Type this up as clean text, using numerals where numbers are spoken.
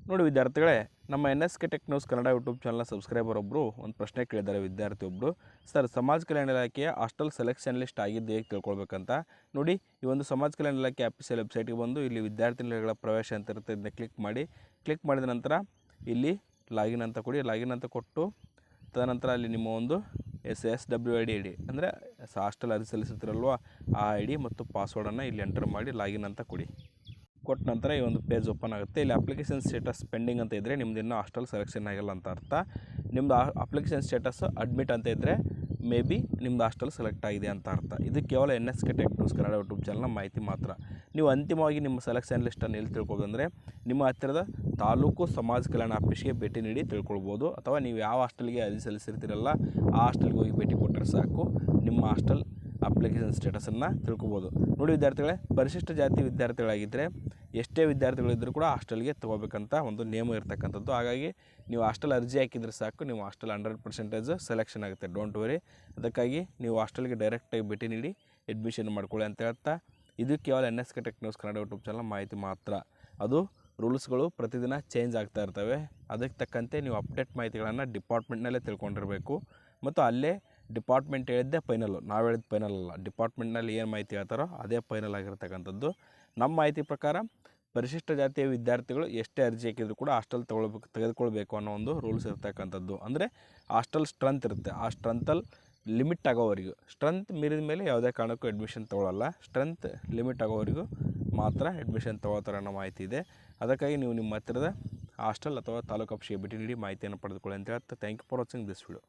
ನೋಡಿ ವಿದ್ಯಾರ್ಥಿಗಳೇ, ನಮ್ಮ NSK tech news Kannada YouTube channel subscriber ಒಬ್ಬರು ಒಂದು ಪ್ರಶ್ನೆ ಕೇಳಿದ್ದಾರೆ. ವಿದ್ಯಾರ್ಥಿ ಒಬ್ಬರು, ಸರ್ ಸಮಾಜ ಕಲ್ಯಾಣ ಇಲಾಖೆಯ ಹಾಸ್ಟೆಲ್ ಸೆಲೆಕ್ಷನ್ ಲಿಸ್ಟ್ ಆಗಿದ್ದು ಹೇಗೆ ತಿಳ್ಕೊಳ್ಬೇಕಂತ. ನೋಡಿ, ಈ ಒಂದು ಸಮಾಜ ಕಲ್ಯಾಣ ಇಲಾಖೆ ಆಫೀಸಿಯಲ್ ವೆಬ್ಸೈಟ್ಗೆ ಬಂದು ಇಲ್ಲಿ ವಿದ್ಯಾರ್ಥಿಗಳ ಪ್ರವೇಶ ಅಂತ ಇರುತ್ತೆ, ಇದನ್ನ ಕ್ಲಿಕ್ ಮಾಡಿದ ನಂತರ ಇಲ್ಲಿ ಲಾಗಿನ್ ಅಂತ ಕೊಡಿ. ಲಾಗಿನ್ ಅಂತ ಕೊಟ್ಟು ತದನಂತರ ಅಲ್ಲಿ ನಿಮ್ಮ ಒಂದು SSWID ಅಂದರೆ ಹಾಸ್ಟೆಲ್ ಅರ್ಜಿ ಸಲ್ಲಿಸುತ್ತಿರಲ್ವ ಆ ID ಮತ್ತು ಪಾಸ್ವರ್ಡನ್ನು ಇಲ್ಲಿ ಎಂಟರ್ ಮಾಡಿ ಲಾಗಿನ್ ಅಂತ ಕೊಡಿ. ಕೊಟ್ಟ ನಂತರ ಈ ಒಂದು ಪೇಜ್ ಓಪನ್ ಆಗುತ್ತೆ. ಇಲ್ಲಿ ಅಪ್ಲಿಕೇಶನ್ ಸ್ಟೇಟಸ್ ಪೆಂಡಿಂಗ್ ಅಂತ ಇದ್ದರೆ ನಿಮ್ದು ಇನ್ನೂ ಹಾಸ್ಟೆಲ್ ಸೆಲೆಕ್ಷನ್ ಆಗಿಲ್ಲ ಅಂತ ಅರ್ಥ. ನಿಮ್ಮದು ಅಪ್ಲಿಕೇಶನ್ ಸ್ಟೇಟಸ್ ಅಡ್ಮಿಟ್ ಅಂತ ಇದ್ದರೆ ಮೇ ಬಿ ನಿಮ್ಮದು ಹಾಸ್ಟೆಲ್ ಸೆಲೆಕ್ಟ್ ಆಗಿದೆ ಅಂತ ಅರ್ಥ. ಇದು ಕೇವಲ NSK tech news Kannada YouTube ಚಾನಲ್ನ ಮಾಹಿತಿ ಮಾತ್ರ. ನೀವು ಅಂತಿಮವಾಗಿ ನಿಮ್ಮ ಸೆಲೆಕ್ಷನ್ ಲಿಸ್ಟನ್ನು ಎಲ್ಲಿ ತಿಳ್ಕೊಬೇಕಂದ್ರೆ ನಿಮ್ಮ ಹತ್ತಿರದ ತಾಲೂಕು ಸಮಾಜ ಕಲ್ಯಾಣ ಆಫೀಸ್ಗೆ ಭೇಟಿ ನೀಡಿ ತಿಳ್ಕೊಳ್ಬೋದು. ಅಥವಾ ನೀವು ಯಾವ ಹಾಸ್ಟೆಲ್ಗೆ ಅರ್ಜಿ ಸಲ್ಲಿಸಿರ್ತೀರಲ್ಲ ಆ ಹಾಸ್ಟೆಲ್ಗೆ ಹೋಗಿ ಭೇಟಿ ಕೊಟ್ಟರೆ ಸಾಕು, ನಿಮ್ಮ ಹಾಸ್ಟೆಲ್ ಅಪ್ಲಿಕೇಶನ್ ಸ್ಟೇಟಸನ್ನು ತಿಳ್ಕೊಬೋದು. ನೋಡಿ ವಿದ್ಯಾರ್ಥಿಗಳೇ, ಪರಿಶಿಷ್ಟ ಜಾತಿ ವಿದ್ಯಾರ್ಥಿಗಳಾಗಿದ್ದರೆ ಎಷ್ಟೇ ವಿದ್ಯಾರ್ಥಿಗಳಿದ್ದರೂ ಕೂಡ ಹಾಸ್ಟೆಲ್ಗೆ ತೊಗೋಬೇಕಂತ ಒಂದು ನಿಯಮ ಇರ್ತಕ್ಕಂಥದ್ದು. ಹಾಗಾಗಿ ನೀವು ಹಾಸ್ಟೆಲ್ ಅರ್ಜಿ ಹಾಕಿದರೆ ಸಾಕು, ನೀವು ಹಾಸ್ಟೆಲ್ 100% ಸೆಲೆಕ್ಷನ್ ಆಗುತ್ತೆ. Don't worry. ಅದಕ್ಕಾಗಿ ನೀವು ಹಾಸ್ಟೆಲ್ಗೆ ಡೈರೆಕ್ಟಾಗಿ ಭೇಟಿ ನೀಡಿ ಅಡ್ಮಿಷನ್ ಮಾಡ್ಕೊಳ್ಳಿ ಅಂತ ಹೇಳ್ತಾ, ಇದು ಕೇವಲ NSK tech news Kannada YouTube channel ಮಾಹಿತಿ ಮಾತ್ರ. ಅದು ರೂಲ್ಸ್ಗಳು ಪ್ರತಿದಿನ ಚೇಂಜ್ ಆಗ್ತಾ ಇರ್ತವೆ. ಅದಕ್ಕೆ ತಕ್ಕಂತೆ ನೀವು ಅಪ್ಡೇಟ್ ಮಾಹಿತಿಗಳನ್ನು ಡಿಪಾರ್ಟ್ಮೆಂಟ್ನಲ್ಲೇ ತಿಳ್ಕೊಂಡಿರಬೇಕು. ಮತ್ತು ಅಲ್ಲೇ ಡಿಪಾರ್ಟ್ಮೆಂಟ್ ಹೇಳಿದ್ದೇ ಫೈನಲ್ಲು, ನಾವು ಹೇಳಿದ ಫೈನಲ್ ಅಲ್ಲ. ಡಿಪಾರ್ಟ್ಮೆಂಟ್ನಲ್ಲಿ ಏನು ಮಾಹಿತಿ ಹೇಳ್ತಾರೋ ಅದೇ ಫೈನಲ್ ಆಗಿರ್ತಕ್ಕಂಥದ್ದು. ನಮ್ಮ ಮಾಹಿತಿ ಪ್ರಕಾರ ಪರಿಶಿಷ್ಟ ಜಾತಿಯ ವಿದ್ಯಾರ್ಥಿಗಳು ಎಷ್ಟೇ ಅರ್ಜಿ ಹಾಕಿದ್ರು ಕೂಡ ಹಾಸ್ಟೆಲ್ ತೆಗೆದುಕೊಳ್ಬೇಕು ಅನ್ನೋ ಒಂದು ರೂಲ್ಸ್ ಇರ್ತಕ್ಕಂಥದ್ದು. ಅಂದರೆ ಹಾಸ್ಟೆಲ್ ಸ್ಟ್ರೆಂತ್ ಇರುತ್ತೆ, ಆ ಸ್ಟ್ರೆಂತಲ್ಲಿ ಲಿಮಿಟ್ ಆಗೋವರೆಗೂ, ಸ್ಟ್ರೆಂತ್ ಮೀರಿದ ಮೇಲೆ ಯಾವುದೇ ಕಾರಣಕ್ಕೂ ಅಡ್ಮಿಷನ್ ತೊಗೊಳ್ಳಲ್ಲ. ಸ್ಟ್ರೆಂತ್ ಲಿಮಿಟ್ ಆಗೋವರೆಗೂ ಮಾತ್ರ ಅಡ್ಮಿಷನ್ ತೊಗೊಳ್ತಾರೆ ಅನ್ನೋ ಮಾಹಿತಿ ಇದೆ. ಅದಕ್ಕಾಗಿ ನೀವು ನಿಮ್ಮ ಹತ್ತಿರದ ಹಾಸ್ಟೆಲ್ ಅಥವಾ ತಾಲೂಕು ಆಫೀಸ್ಗೆ ಭೇಟಿ ನೀಡಿ ಮಾಹಿತಿಯನ್ನು ಪಡೆದುಕೊಳ್ಳಿ ಅಂತ ಹೇಳ್ತಾ, thank you for watching this video.